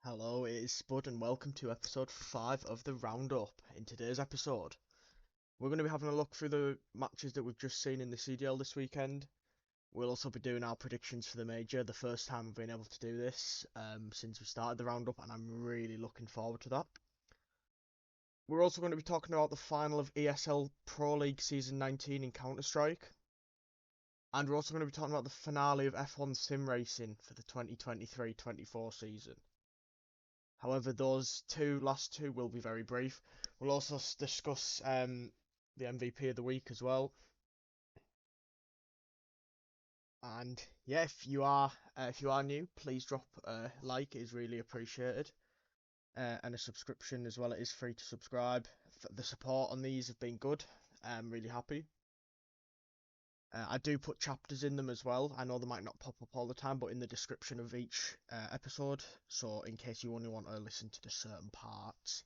Hello, it is Spud and welcome to episode 5 of the Roundup. In today's episode, we're going to be having a look through the matches that we've just seen in the CDL this weekend. We'll also be doing our predictions for the major, the first time we've been able to do this since we started the Roundup, and I'm really looking forward to that. We're also going to be talking about the final of ESL Pro League Season 19 in Counter-Strike. And we're also going to be talking about the finale of F1 Sim Racing for the 2023-24 season. However, those last two will be very brief. We'll also discuss the MVP of the week as well. And yeah, if you are new, please drop a like. It is really appreciated. And a subscription as well. It is free to subscribe. The support on these have been good. I'm really happy. I do put chapters in them as well. I know they might not pop up all the time, but in the description of each episode, so in case you only want to listen to the certain parts.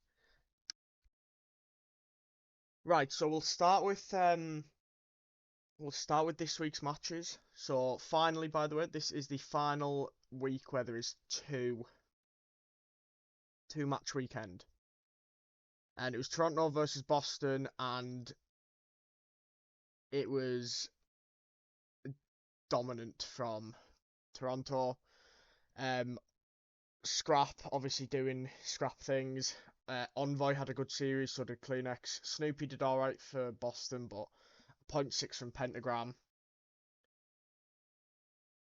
Right, so we'll start with this week's matches. So finally, by the way, this is the final week where there is two match weekend, and it was Toronto versus Boston, and it was dominant from Toronto. Scrap obviously doing scrap things. Envoy had a good series, so did Kleenex. Snoopy did alright for Boston, but 0.6 from Pentagram.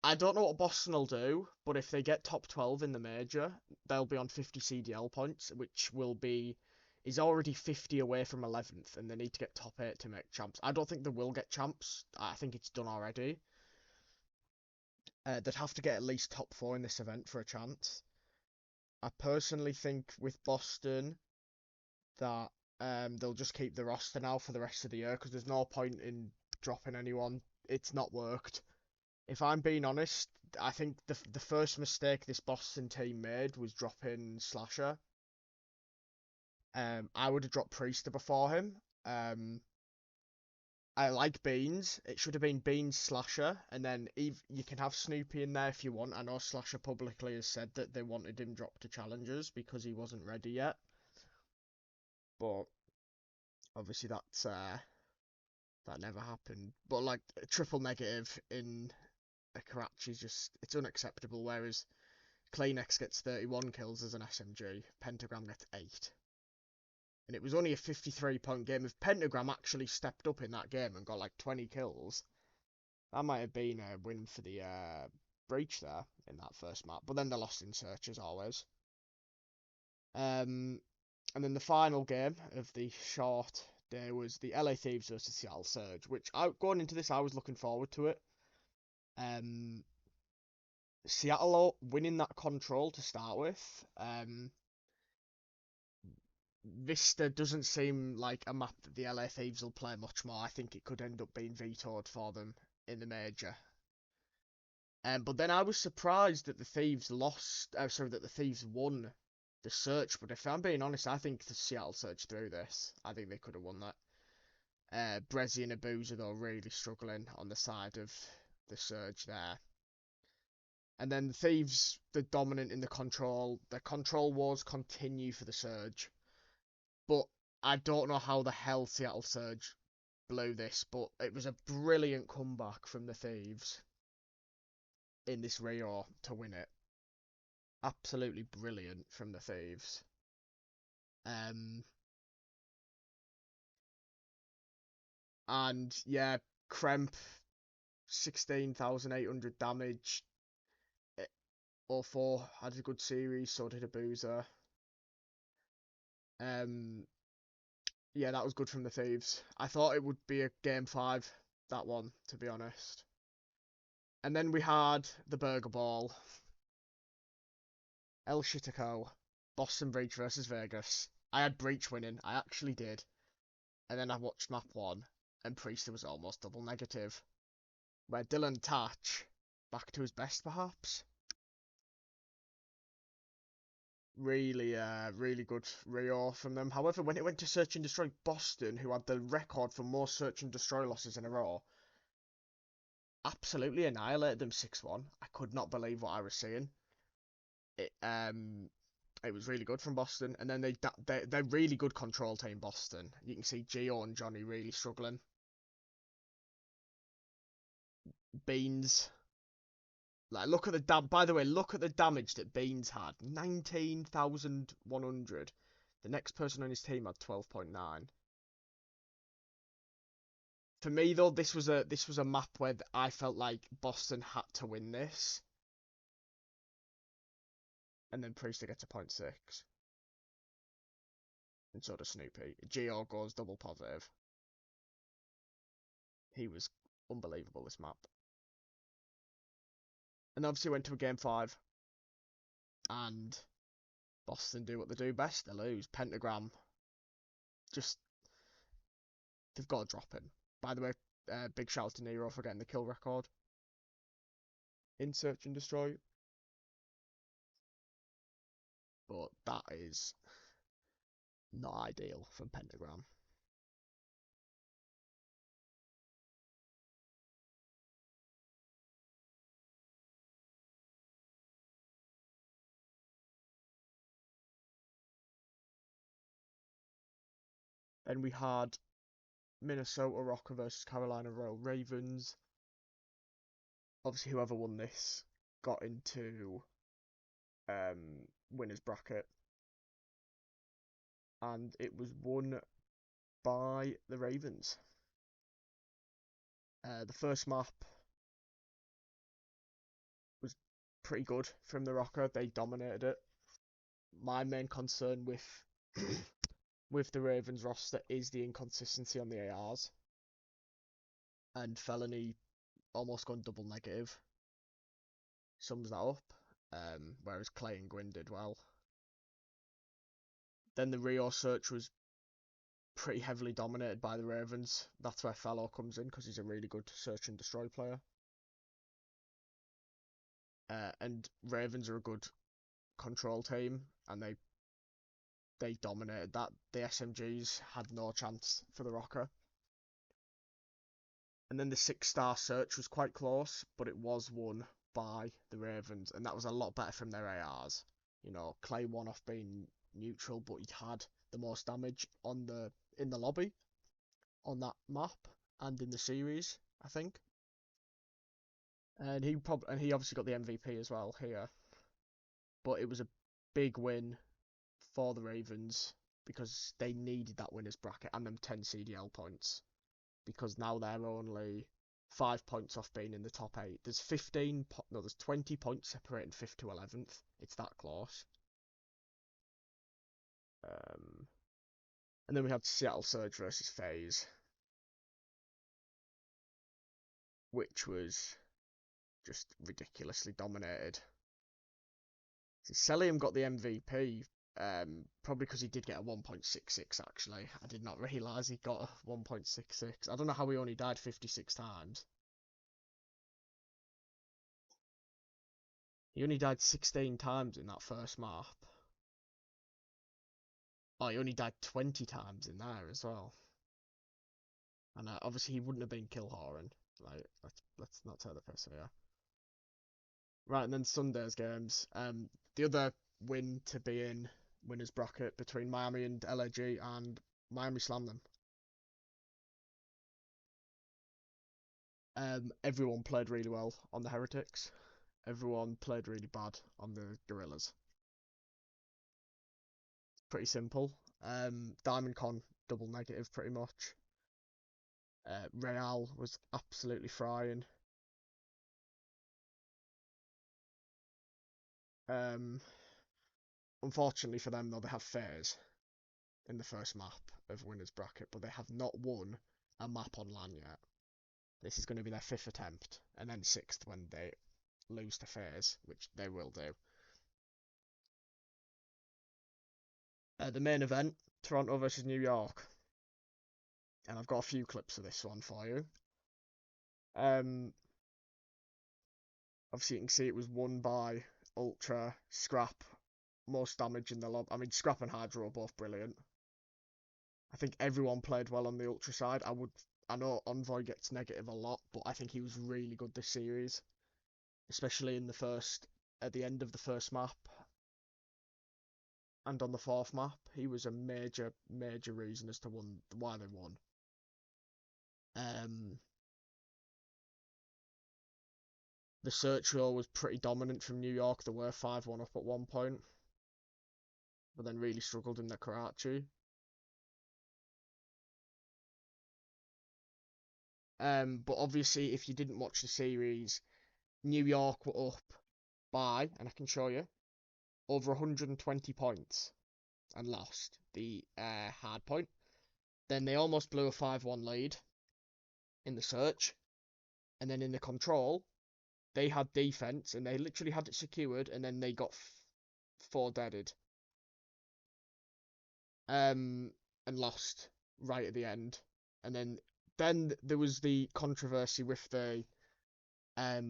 I don't know what Boston will do, but if they get top 12 in the major, they'll be on 50 CDL points, which is already 50 away from 11th, and they need to get top 8 to make champs. I don't think they will get champs. I think it's done already. They'd have to get at least top 4 in this event for a chance. I personally think with Boston that they'll just keep the roster now for the rest of the year, because there's no point in dropping anyone. It's not worked. If I'm being honest, I think the first mistake this Boston team made was dropping Slasher. I would have dropped Priester before him. I like Beans. It should have been Beans Slasher, and then you can have Snoopy in there if you want. I know Slasher publicly has said that they wanted him dropped to challengers because he wasn't ready yet. But obviously that never happened. But like triple negative in Karachi is it's unacceptable. Whereas Kleenex gets 31 kills as an SMG, Pentagram gets 8. And it was only a 53-point game. If Pentagram actually stepped up in that game and got like 20 kills, that might have been a win for the Breach there in that first map. But then they lost in search as always. And then the final game of the short day was the LA Thieves versus Seattle Surge, which going into this I was looking forward to it. Seattle winning that control to start with. Vista doesn't seem like a map that the LA Thieves will play much more. I think it could end up being vetoed for them in the major. But then I was surprised that the Thieves that the Thieves won the search. But if I'm being honest, I think the Seattle Surge through this. I think they could have won that. Brezzy and Abuza though really struggling on the side of the Surge there. And then the Thieves, they're dominant in the control. The control wars continue for the Surge. But I don't know how the hell Seattle Surge blew this, but it was a brilliant comeback from the Thieves in this Rio to win it. Absolutely brilliant from the Thieves. And yeah, Kremp, 16,800 damage. 04 had a good series, so did Abuza. Yeah, that was good from the Thieves. I thought it would be a game 5, that one, to be honest. And then we had the Burger Ball. El Shitico, Boston Breach versus Vegas. I had Breach winning, I actually did. And then I watched map 1, and Priester was almost double negative. Where Dylan Tatch, back to his best perhaps. Really good Rio from them. However, when it went to Search and Destroy, Boston, who had the record for more Search and Destroy losses in a row, absolutely annihilated them 6-1. I could not believe what I was seeing. It was really good from Boston, and then they're really good control team. Boston. You can see Gio and Johnny really struggling. Beans. Like, look at the by the way, look at the damage that Beans had. 19,100. The next person on his team had 12.9. For me though, this was a map where I felt like Boston had to win this. And then Priester gets a 0.6. And so does Snoopy. Gio goes double positive. He was unbelievable this map. And obviously went to a game 5. And Boston do what they do best. They lose. Pentagram. Just, they've got to drop him. By the way, big shout out to Nero for getting the kill record in Search and Destroy. But that is not ideal from Pentagram. Then we had Minnesota Rocker versus Carolina Royal Ravens. Obviously, whoever won this got into winner's bracket. And it was won by the Ravens. The first map was pretty good from the Rocker. They dominated it. My main concern with with the Ravens roster is the inconsistency on the ARs. And Felony almost gone double negative sums that up. Whereas Clay and Gwyn did well. Then the Rio search was pretty heavily dominated by the Ravens. That's where Fellow comes in because he's a really good search and destroy player. And Ravens are a good control team, and they dominated that. The SMGs had no chance for the Rocker. And then the 6-star search was quite close, but it was won by the Ravens, and that was a lot better from their ARs. You know, Clay won off being neutral, but he had the most damage in the lobby on that map and in the series, I think. And he obviously got the MVP as well here. But it was a big win for the Ravens because they needed that winner's bracket and them 10 CDL points, because now they're only 5 points off being in the top 8. There's 20 points separating 5th to 11th. It's that close. And then we had Seattle Surge versus FaZe, which was just ridiculously dominated. So Celium got the MVP, probably because he did get a 1.66 actually. I did not realise he got a 1.66. I don't know how he only died 56 times. He only died 16 times in that first map. Oh, he only died 20 times in there as well. And obviously he wouldn't have been Killhoren. Like, let's not take the piss here. Right, and then Sunday's games. The other win to be in winners bracket between Miami and LAG, and Miami slammed them. Everyone played really well on the Heretics. Everyone played really bad on the Gorillas. Pretty simple. Diamond Con double negative pretty much. Real was absolutely frying. Unfortunately for them though, they have FaZe in the first map of winners bracket, but they have not won a map on LAN yet. This is going to be their 5th attempt, and then 6th when they lose to FaZe, which they will do. The main event, Toronto versus New York. And I've got a few clips of this one for you. Obviously you can see it was won by Ultra, Scrap, most damage in the lob. I mean, Scrap and Hydro are both brilliant. I think everyone played well on the Ultra side. I know Envoy gets negative a lot, but I think he was really good this series, especially at the end of the first map. and on the fourth map, he was a major reason as to why they won. The search role was pretty dominant from New York. They were 5-1 up at one point, but then really struggled in the Karachi. But obviously, if you didn't watch the series, New York were up by, and I can show you, over 120 points and lost the hard point. Then they almost blew a 5-1 lead in the search. And then in the control, they had defense and they literally had it secured, and then they got 4 deaded. And lost right at the end. And then there was the controversy with the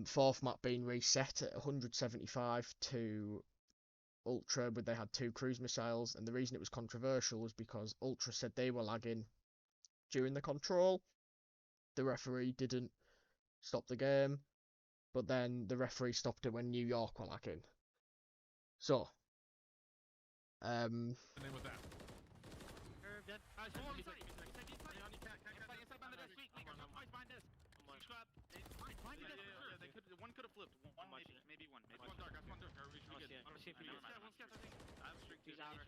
fourth map being reset at 175 to Ultra, but they had 2 cruise missiles, and the reason it was controversial was because Ultra said they were lagging during the control. The referee didn't stop the game, but then the referee stopped it when New York were lagging. So, one could have flipped. One maybe one dark. That's one dark. I'm strict. He's outer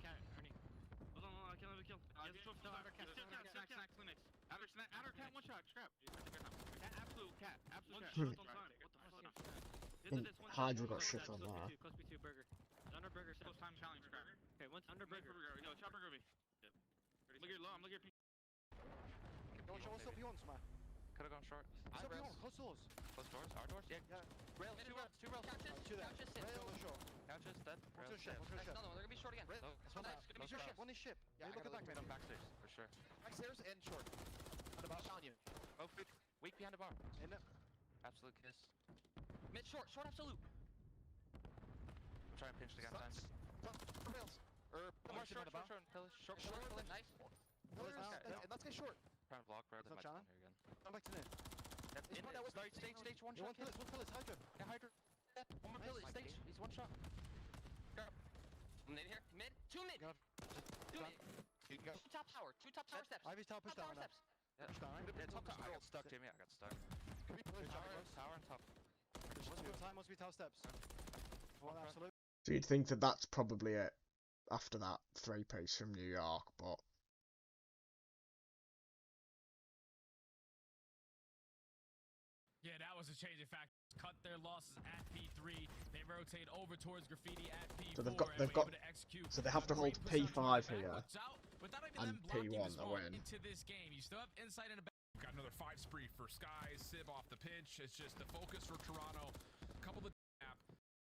cat. Ernie. Hold on, kill. Outer cat. Outer cat. One shot. Scrap. Absolute cat. One shot on time. What the fuck? Hydra got shit on that. Close B2 burger. Under burger. Close time challenge. Scrap. Okay, once under burger. Yo, chop burger me. Look at your low. I'm looking at pink. Don't show us up beyond, man. Could've gone short. Up beyond, close doors. Close doors? Our doors? Yeah. Rails, 2 rails. Couches, sit. Rails short. Couches, dead. One to the ship, one to the ship. Another one, they're gonna be short again. Rails, one is ship, one is ship. Yeah, Look at back, Made on backstairs, for sure. Backstairs and short. On the box on you. Both weak behind the bar. In it. Absolute kiss. Mid short absolute. I'm trying to pinch the gun time. Rails. More short, pillars. Short. Nice. Pillars now, and let's get short. Trying to block, bro. They might Shannon? come here again. Come back to me. In one that was stage one Yeah, shot. one pillars, Hydra. Yeah, Hydra. One more pillar, stage. He's one shot. Mid here. Mid. 2 mid. Go. 2 mid. You can go. 2 top tower steps. Ivy's top push down now. steps. Yeah, Push down. yeah, top tower. I got stuck, Jamie. I got stuck. Could be pillars, Tower and top. must be top steps. One absolute. So you'd think that that's probably it after that 3-piece from New York, but yeah, that was a changing factor. Cut their losses at P3. They rotate over towards Graffiti at P4. so so they have to hold P5 here and P1 to win. Into this game, you still have insight in a. Got another 5 spree for Skies. Sib off the pinch. It's just the focus for Toronto. A couple of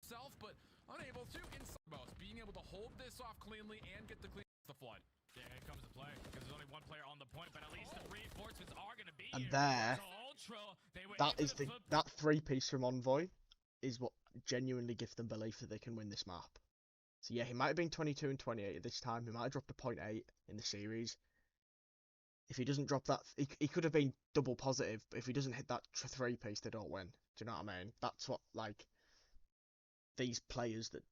self, but unable to inside most. Being able to hold this off cleanly and get the clean the flood. Yeah, it comes to play because there's only one player on the point, but at least the reinforcements are going to be And here. there, So Ultra, that 3-piece from Envoy is what genuinely gives them belief that they can win this map. So yeah, he might have been 22 and 28 at this time. He might have dropped a 0.8 in the series. If he doesn't drop that, he could have been double positive, but if he doesn't hit that 3-piece, they don't win. Do you know what I mean? That's what, like, these players that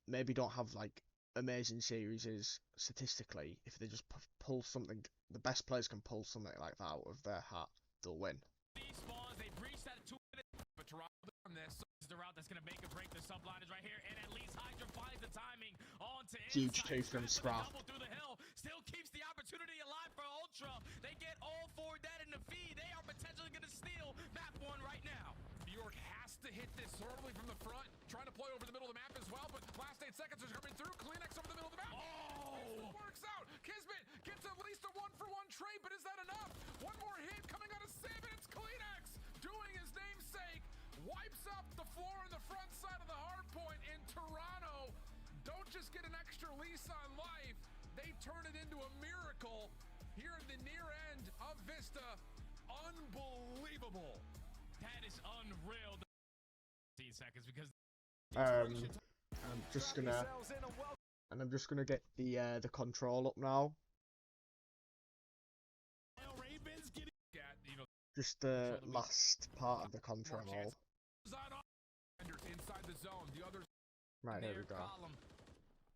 maybe don't have, like, amazing series is statistically, if they just pull something, the best players can pull something like that out of their hat, they'll win. These spawns, they breached that 2 minutes, but Toronto on this is the route that's going to make or break. The subline is right here, and at least Hydra finds the timing onto Huge 2 from Scrap. through the hill, still keeps the opportunity alive for Ultra. They get all 4 dead in the feed. They are potentially going to steal map 1 right now. New York has to hit this thoroughly from the front. Trying to play over the middle of the map as well, but last 8 seconds are coming through. Kleenex over the middle of the map. Oh! Works out. Kismet gets at least a 1-for-1 trade, but is that enough? One more hit coming out of Sim, and it's Kleenex doing his namesake. Wipes up the floor in the front side of the hard point in Toronto. Don't just get an extra lease on life. They turn it into a miracle here in the near end of Vista. Unbelievable. That is unreal. 15 seconds because I'm just gonna get the control up now. Ravens getting Just the last part of the control. Inside the zone, the others. Right, here we go.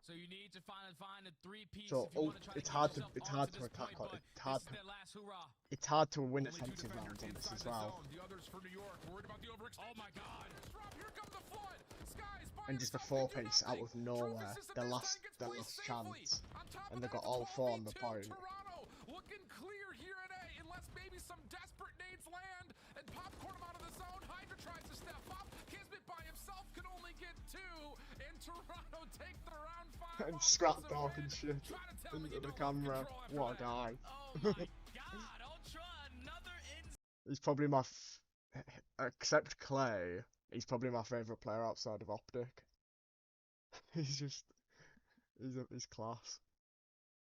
So you need to find a three-piece So if you want to try it's to hard get to yourself onto this attack point, on but it's hard this to is their last hurrah. it's hard to win Only two offensive defenders rounds on this inside as the well. zone. The others for New York, worried about the overextension. Oh my God! Drop, here comes the flood. Skies by And just a himself, they do 4-piece out nothing. of nowhere, Trophy system their this last time gets placed safely. chance, On top and of they that, got it's all 4 on the 12v2. point. Toronto looking clear here at A, unless maybe some desperate nades land and popcorn him out of the zone. Hydra tries to step up. Kismet by himself can only get 2, and Toronto take the round 5. And scrap offensive talking win. shit Try to tell me into you the don't lose camera. control after What a that. guy. Oh my God! Ultra, another He's probably my except Clay, he's probably my favourite player outside of Optic. He's just he's class.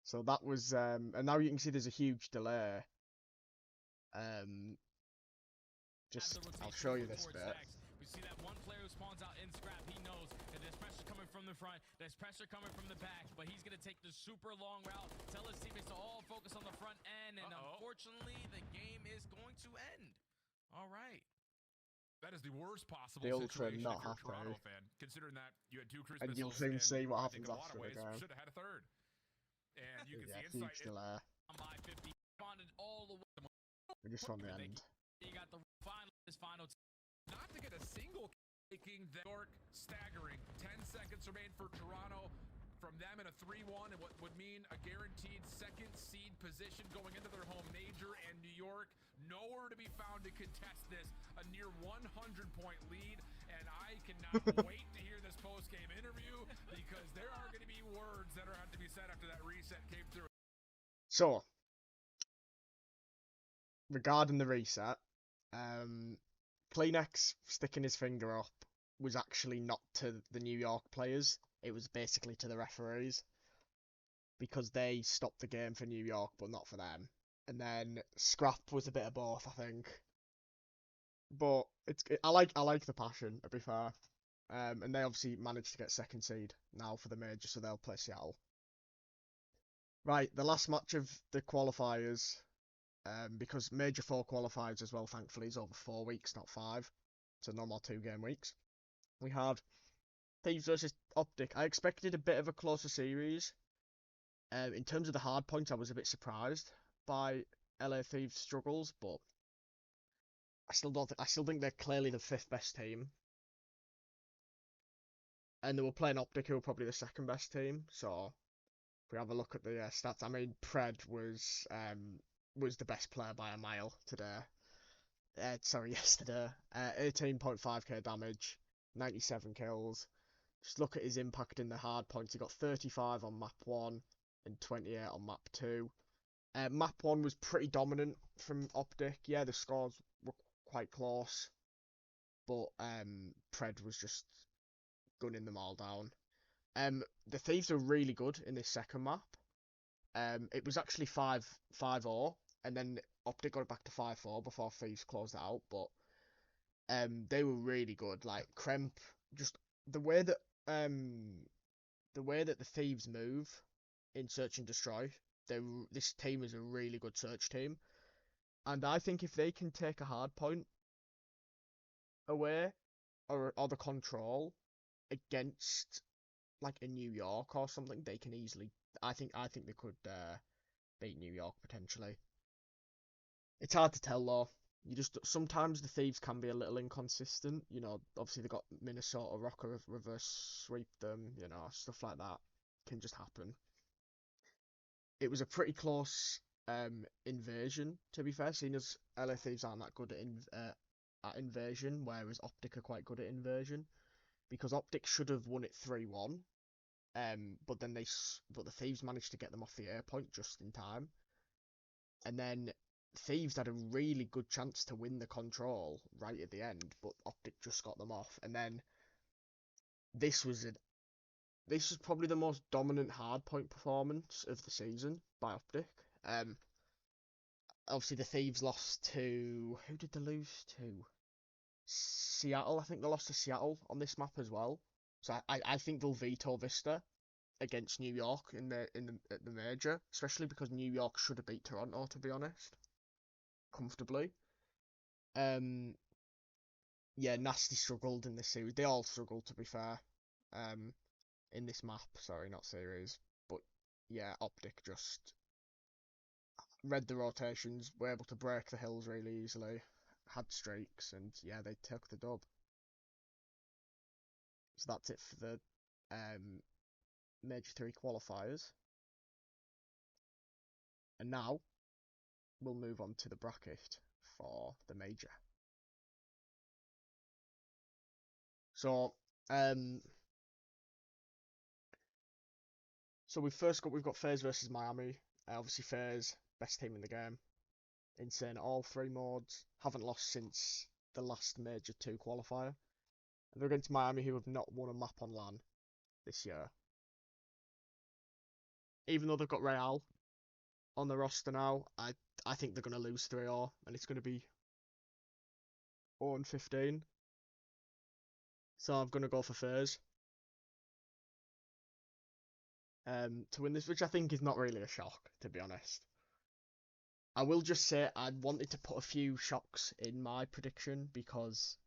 So that was and now you can see there's a huge delay. Just I'll show you this bit. We see that one player who spawns out in scrap. He knows that there's pressure coming from the front, there's pressure coming from the back, but he's gonna take the super long route. Tell his teammates to all focus on the front end, and unfortunately, the game is going to end. All right. That is the worst possible The Ultra situation not if you're a happy. Toronto fan, considering that you had 2 cruise And you'll missiles soon see what I think happens in a lot after of the ways game. should have had a third. And you can Yeah, see huge inside. delay. By 50, spawned all the way. We just on the end. You got the final. Not to get a single, making the York staggering. 10 seconds remain for Toronto. From them in a 3-1, and what would mean a guaranteed second seed position going into their home major, and New York nowhere to be found to contest this. A near 100-point lead, and I cannot wait to hear this post-game interview, because there are going to be words that are have to be said after that reset came through. So regarding the reset, Kleenex sticking his finger up was actually not to the New York players. It was basically to the referees, because they stopped the game for New York, but not for them. And then Scrap was a bit of both, I think. But I like the passion, to be fair. And they obviously managed to get second seed now for the major, so they'll play Seattle. Right, the last match of the qualifiers, because Major 4 qualifiers as well, thankfully, is over 4 weeks, not 5. So no more 2-game weeks. We had Thieves versus Optic. I expected a bit of a closer series. In terms of the hard points, I was a bit surprised by LA Thieves' struggles, but I still think they're clearly the 5th best team. And they were playing Optic, who were probably the 2nd best team. So if we have a look at the stats, I mean, PRED was the best player by a mile today. Yesterday. 18.5k damage, 97 kills. Just look at his impact in the hard points. He got 35 on map 1 and 28 on map 2. Map 1 was pretty dominant from Optic. Yeah, the scores were quite close, but Pred was just gunning them all down. The Thieves were really good in this second map. It was actually 5-0, and then Optic got it back to 5-4 before Thieves closed it out, but they were really good. Like Kremp, just the way that the Thieves move in Search and Destroy, this team is a really good search team, and I think if they can take a hard point away or the control against like a New York or something, they can easily. I think they could beat New York potentially. It's hard to tell though. Sometimes the Thieves can be a little inconsistent. You know, obviously they got Minnesota Rocker reverse sweep them. You know, stuff like that can just happen. It was a pretty close invasion, to be fair, seeing as LA Thieves aren't that good at invasion, whereas Optic are quite good at invasion. Because Optic should have won it 3-1, but the Thieves managed to get them off the air point just in time. And then Thieves had a really good chance to win the control right at the end, but Optic just got them off. And then this was probably the most dominant hardpoint performance of the season by Optic. Obviously the Thieves lost to, who did they lose to? Seattle. I think they lost to Seattle on this map as well. So I think they'll veto Vista against New York in the major, especially because New York should have beat Toronto, to be honest, comfortably. Yeah, Nasty struggled in this series. They all struggled, to be fair. in this map. Sorry, not series. But yeah, Optic just read the rotations, were able to break the hills really easily, had streaks, and yeah, they took the dub. So that's it for the Major 3 qualifiers. And now we'll move on to the bracket for the Major. So we've got FaZe versus Miami. Obviously FaZe, best team in the game. Insane at all 3 modes. Haven't lost since the last Major 2 qualifier. And they're against Miami, who have not won a map on LAN this year. Even though they've got Real on the roster now, I think they're going to lose 3-0, and it's going to be 0-15. So I'm going to go for FaZe to win this, which I think is not really a shock, to be honest. I will just say I wanted to put a few shocks in my prediction because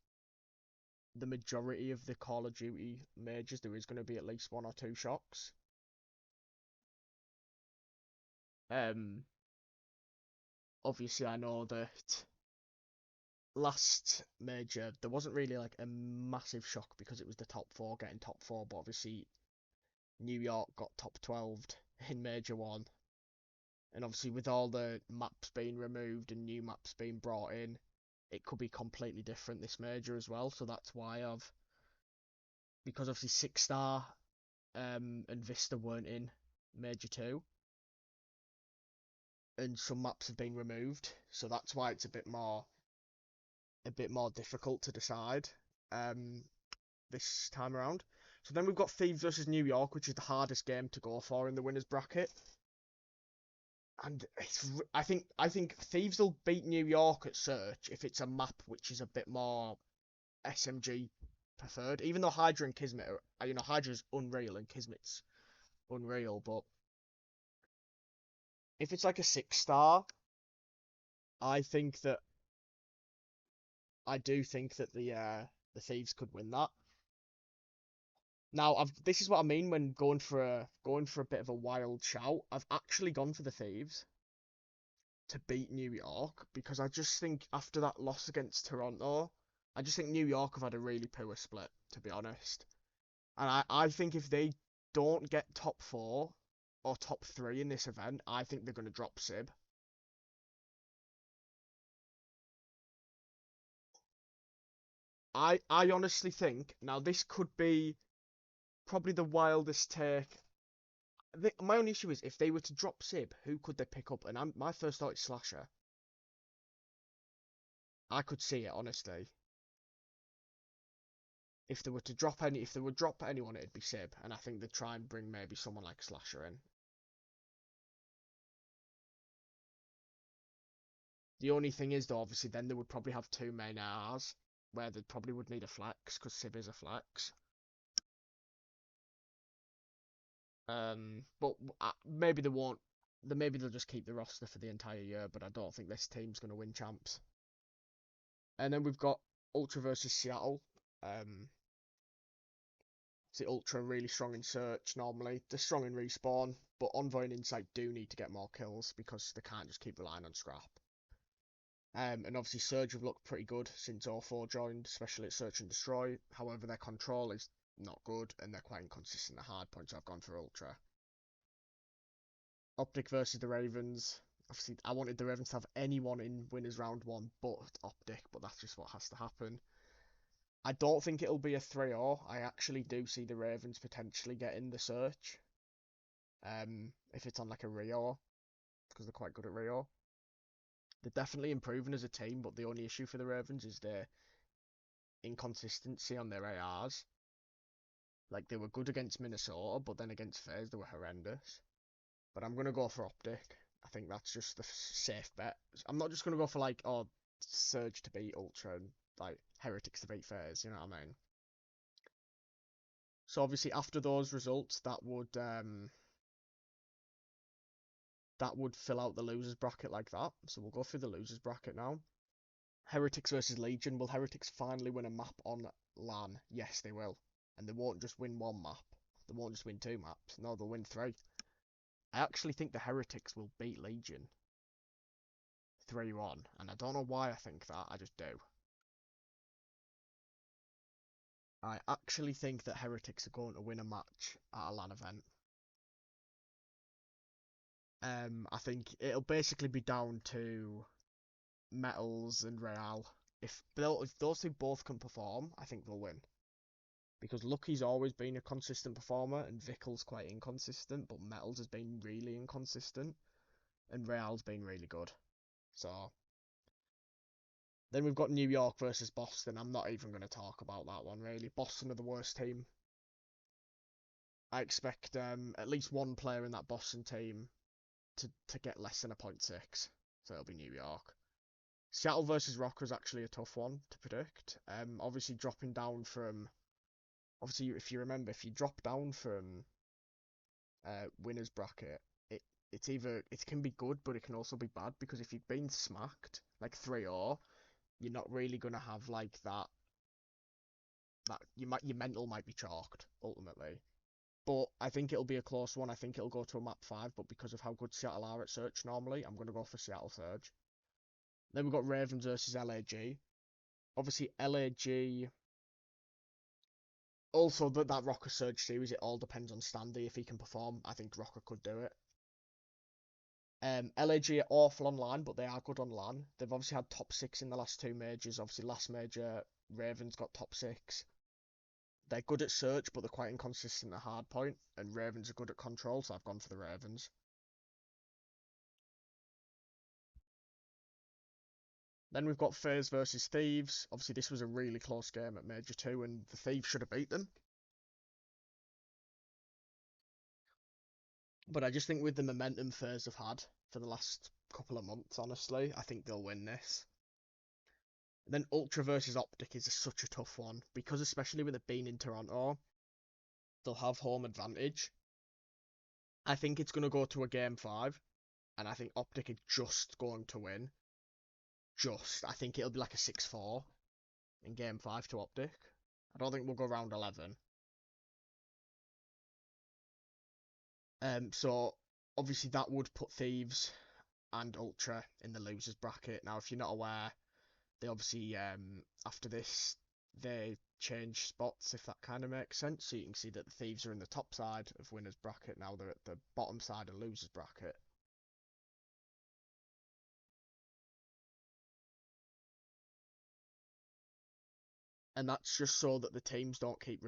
the majority of the Call of Duty majors, there is going to be at least 1 or 2 shocks. Obviously I know that last major there wasn't really like a massive shock because it was the top 4 getting top 4, but obviously New York got top 12 in Major 1. And obviously with all the maps being removed and new maps being brought in, it could be completely different this major as well. So that's why because obviously 6 Star and Vista weren't in Major 2. And some maps have been removed. So that's why it's a bit more difficult to decide this time around. So then we've got Thieves versus New York, which is the hardest game to go for in the winners bracket. And I think Thieves will beat New York at Search if it's a map which is a bit more SMG preferred. Even though Hydra and Kismet are, Hydra's unreal and Kismet's unreal, but if it's like a 6 Star, I do think that the Thieves could win that. Now, this is what I mean when going for a bit of a wild shout. I've actually gone for the Thieves to beat New York because I just think after that loss against Toronto, I just think New York have had a really poor split, to be honest. And I think if they don't get top 4 or top 3 in this event, I think they're going to drop SIB. I honestly think, now this could be probably the wildest take. My only issue is if they were to drop SIB, who could they pick up? And my first thought is Slasher. I could see it, honestly. If they would drop anyone, it'd be SIB, and I think they'd try and bring maybe someone like Slasher in. The only thing is, though, obviously, then they would probably have 2 main ARs, where they probably would need a flex, because SIB is a flex. But maybe they won't. Maybe they'll just keep the roster for the entire year, but I don't think this team's going to win champs. And then we've got Ultra versus Seattle. See, Ultra really strong in search normally. They're strong in respawn, but Envoy and Insight do need to get more kills because they can't just keep relying on scrap. And obviously Surge have looked pretty good since O4 joined, especially at Search and Destroy. However, their control is not good and they're quite inconsistent at hardpoint, so I've gone for Ultra. Optic versus the Ravens. Obviously, I wanted the Ravens to have anyone in winners round 1 but Optic, but that's just what has to happen. I don't think it'll be a 3-0. I actually do see the Ravens potentially getting the Search. If it's on like a Rio, because they're quite good at Rio. They're definitely improving as a team, but the only issue for the Ravens is their inconsistency on their ARs. Like, they were good against Minnesota, but then against FaZe, they were horrendous. But I'm going to go for Optic. I think that's just the safe bet. I'm not just going to go for, like, Surge to beat Ultra and, like, Heretics to beat FaZe, you know what I mean? So, obviously, after those results, that would fill out the losers bracket like that. So we'll go through the losers bracket now. Heretics versus Legion. Will Heretics finally win a map on LAN? Yes, they will. And they won't just win one map. They won't just win 2 maps. No, they'll win 3. I actually think the Heretics will beat Legion 3-1, and I don't know why I think that, I just do. I actually think that Heretics are going to win a match at a LAN event. I think it'll basically be down to Metals and Real. If those two both can perform, I think they'll win. Because Lucky's always been a consistent performer, and Vickel's quite inconsistent, but Metals has been really inconsistent, and Real's been really good. So, then we've got New York versus Boston. I'm not even going to talk about that one, really. Boston are the worst team. I expect at least one player in that Boston team to get less than a 0.6. So it'll be New York. Seattle versus Rocker is actually a tough one to predict. Obviously dropping down from... Obviously, if you remember, if you drop down from winner's bracket, it can be good, but it can also be bad, because if you've been smacked, like 3-0, you're not really going to have, like, that your mental might be chalked, ultimately. But I think it'll be a close one. I think it'll go to a map 5, but because of how good Seattle are at Search normally, I'm going to go for Seattle Surge. Then we've got Ravens versus LAG. Obviously, LAG... Also, that Rocker Surge series, it all depends on Standy. If he can perform, I think Rocker could do it. LAG are awful online, but they are good on LAN. They've obviously had top 6 in the last 2 majors. Obviously, last major, Ravens got top 6. They're good at Search, but they're quite inconsistent at Hardpoint. And Ravens are good at Control, so I've gone for the Ravens. Then we've got FaZe versus Thieves. Obviously, this was a really close game at Major 2, and the Thieves should have beat them. But I just think with the momentum FaZe have had for the last couple of months, honestly, I think they'll win this. Then Ultra versus Optic is such a tough one, because especially with it being in Toronto, they'll have home advantage. I think it's going to go to a game 5, and I think Optic are just going to win. I think it'll be like a 6-4 in game 5 to Optic. I don't think we'll go round 11. So obviously that would put Thieves and Ultra in the losers bracket. Now, if you're not aware, they obviously after this they change spots, if that kind of makes sense. So you can see that the Thieves are in the top side of winners bracket. Now they're at the bottom side of losers bracket. And that's just so that the teams don't keep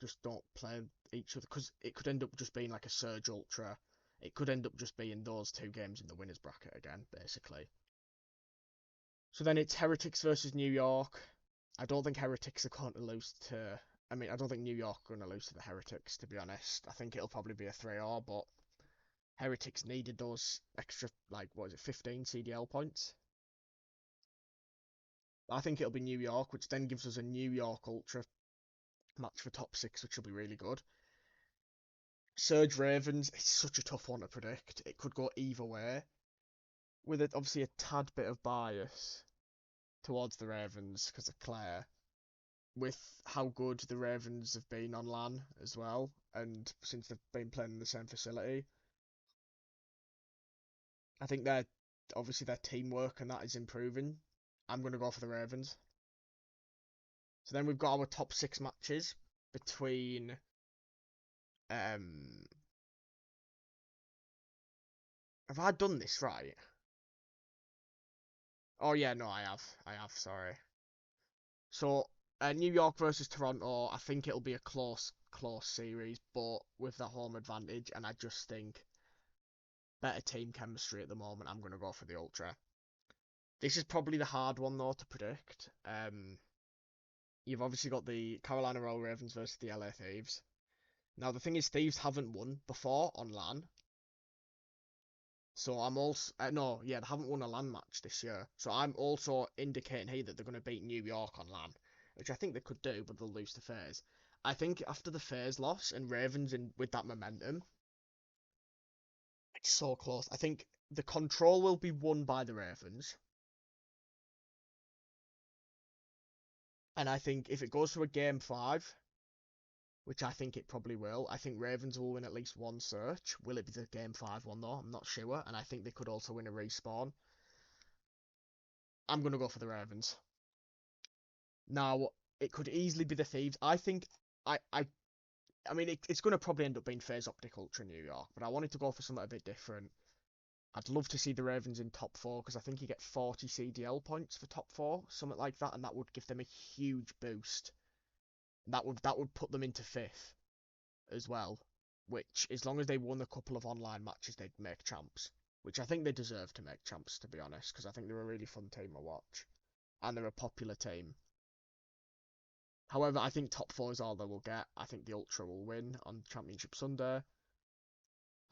just don't play each other, because it could end up just being like a Surge Ultra. It could end up just being those 2 games in the winners bracket again, basically. So then it's Heretics versus New York. I don't think Heretics are going to lose to... I don't think New York are going to lose to the Heretics, to be honest. I think it'll probably be a 3-0, but Heretics needed those extra, 15 CDL points? I think it'll be New York, which then gives us a New York Ultra match for top 6, which will be really good. Surge Ravens, it's such a tough one to predict. It could go either way, with it obviously a tad bit of bias towards the Ravens because of Claire, with how good the Ravens have been on LAN as well, and since they've been playing in the same facility. I think obviously their teamwork and that is improving. I'm going to go for the Ravens. So then we've got our top 6 matches between have I done this right? Oh yeah, no, I have, sorry. So New York versus Toronto, I think it'll be a close series, but with the home advantage, and I just think better team chemistry at the moment. I'm going to go for the Ultra. This is probably the hard one though to predict. You've obviously got the Carolina Royal Ravens versus the LA Thieves. Now the thing is, Thieves haven't won before on LAN. So I'm also they haven't won a LAN match this year. So I'm also indicating here that they're going to beat New York on LAN, which I think they could do, but they'll lose to FaZe. I think after the FaZe loss and Ravens with that momentum, it's so close. I think the control will be won by the Ravens. And I think if it goes to a game 5, which I think it probably will. I think Ravens will win at least one search. Will it be the Game 5 one, though? I'm not sure. And I think they could also win a respawn. I'm going to go for the Ravens. Now, it could easily be the Thieves. I think... I mean, it's going to probably end up being FaZe Optic Ultra New York, but I wanted to go for something a bit different. I'd love to see the Ravens in top 4, because I think you get 40 CDL points for top 4, something like that, and that would give them a huge boost. That would put them into 5th as well, which, as long as they won a couple of online matches, they'd make champs, which I think they deserve to make champs, to be honest, because I think they're a really fun team to watch, and they're a popular team. However, I think top 4 is all they will get. I think the Ultra will win on Championship Sunday.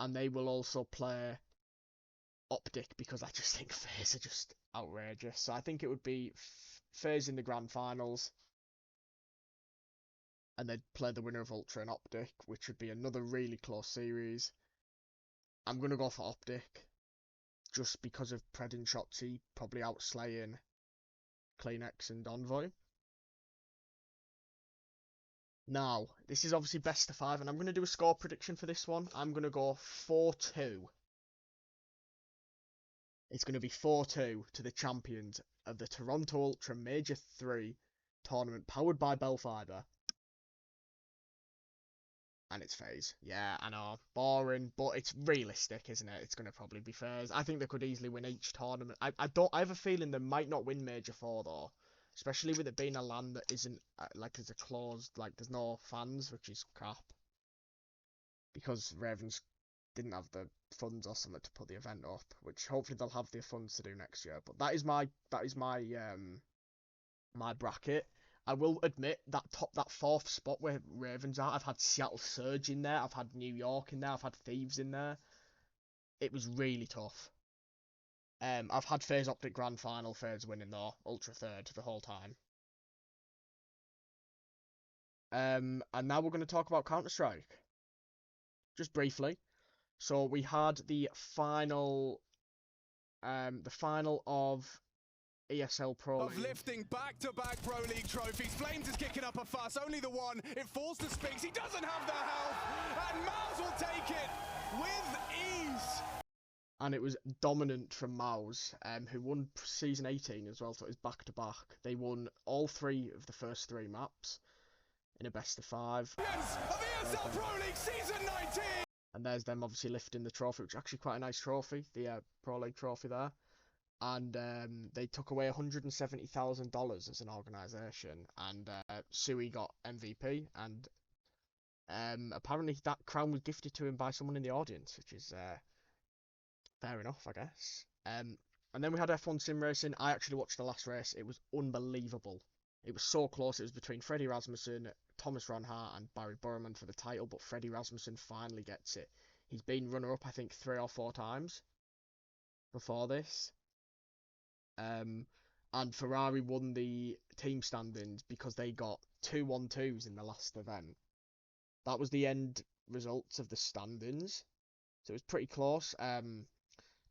And they will also play Optic, because I just think FaZe are just outrageous. So I think it would be FaZe in the grand finals. And they'd play the winner of Ultra and Optic, which would be another really close series. I'm going to go for Optic, just because of Pred and Shotzi probably outslaying Kleenex and Envoy. Now, this is obviously best of 5, and I'm going to do a score prediction for this one. I'm going to go 4-2. It's going to be 4-2 to the champions of the Toronto Ultra Major 3 tournament, powered by Bell Fiber. And it's FaZe. Yeah, I know, boring, but it's realistic, isn't it? It's going to probably be FaZe. I think they could easily win each tournament. I have a feeling they might not win Major 4, though. Especially with it being a land that isn't, like, there's a closed, like, there's no fans, which is crap. Because Ravens didn't have the funds or something to put the event up, which hopefully they'll have the funds to do next year. But that is my my bracket. I will admit that that 4th spot where Ravens are, I've had Seattle Surge in there, I've had New York in there, I've had Thieves in there. It was really tough. I've had FaZe Optic Grand Final, FaZe winning though, Ultra 3rd the whole time. And now we're going to talk about Counter-Strike. Just briefly. So we had the final of ESL Pro League. Of lifting back-to-back Pro League trophies. Flames is kicking up a fuss, only the one. It falls to Spinks, he doesn't have the health, and MOUZ will take it with ease. And it was dominant from MOUZ, who won Season 18 as well, so it was back-to-back. They won all 3 of the first 3 maps in a best of 5. Yes, of ESL Pro League Season 19! And there's them obviously lifting the trophy, which is actually quite a nice trophy, the Pro League trophy there. And they took away $170,000 as an organisation, and Sui got MVP, and apparently that crown was gifted to him by someone in the audience, which is fair enough, I guess. And then we had F1 Sim Racing. I actually watched the last race. It was unbelievable. It was so close. It was between Freddie Rasmussen, Thomas Ronhart, and Barry Burman for the title, but Freddie Rasmussen finally gets it. He's been runner-up, I think, 3 or 4 times before this. And Ferrari won the team standings because they got 2 1-2s in the last event. That was the end results of the standings, so it was pretty close.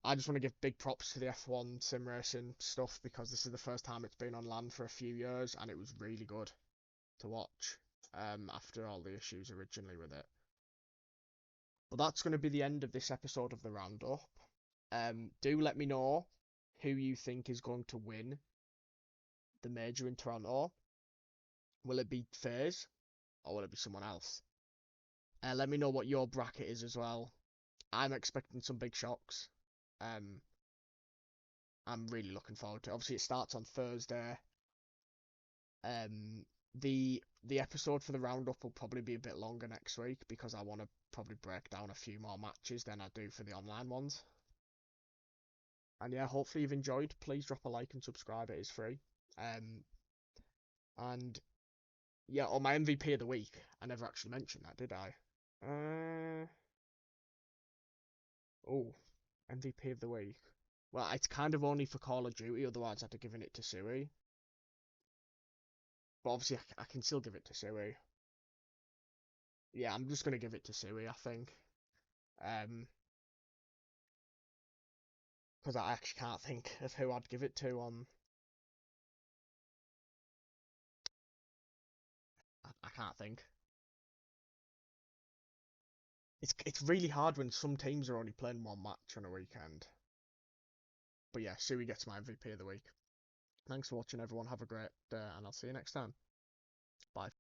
I just want to give big props to the F1 sim racing stuff, because this is the first time it's been on land for a few years, and it was really good to watch after all the issues originally with it. But that's going to be the end of this episode of the Roundup. Do let me know who you think is going to win the major in Toronto. Will it be FaZe, or will it be someone else? Let me know what your bracket is as well. I'm expecting some big shocks. I'm really looking forward to it. Obviously, it starts on Thursday. The episode for the Roundup will probably be a bit longer next week, because I want to probably break down a few more matches than I do for the online ones. And yeah, hopefully you've enjoyed. Please drop a like and subscribe. It is free. And yeah, on my MVP of the week, I never actually mentioned that, did I? Oh, MVP of the week. Well, it's kind of only for Call of Duty, otherwise I'd have given it to Sui. But obviously I can still give it to Sui. Yeah, I'm just going to give it to Sui, I think. Because I actually can't think of who I'd give it to on... I can't think. it's really hard when some teams are only playing one match on a weekend. But yeah, Sui gets my MVP of the week. Thanks for watching, everyone. Have a great day, and I'll see you next time. Bye.